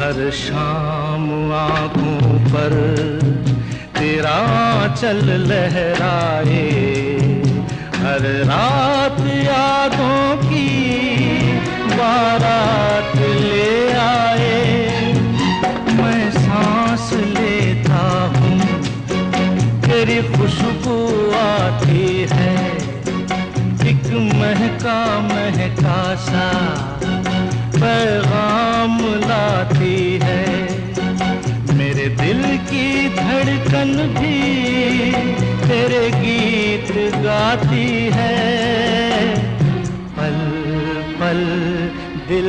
हर शाम आँखों पर तेरा चल लहराए, हर रात यादों की बारात ले आए। मैं सांस लेता हूँ तेरी खुशबू आती है, एक महका महका सा पैगाम लाती है। मेरे दिल की धड़कन भी तेरे गीत गाती है। पल पल दिल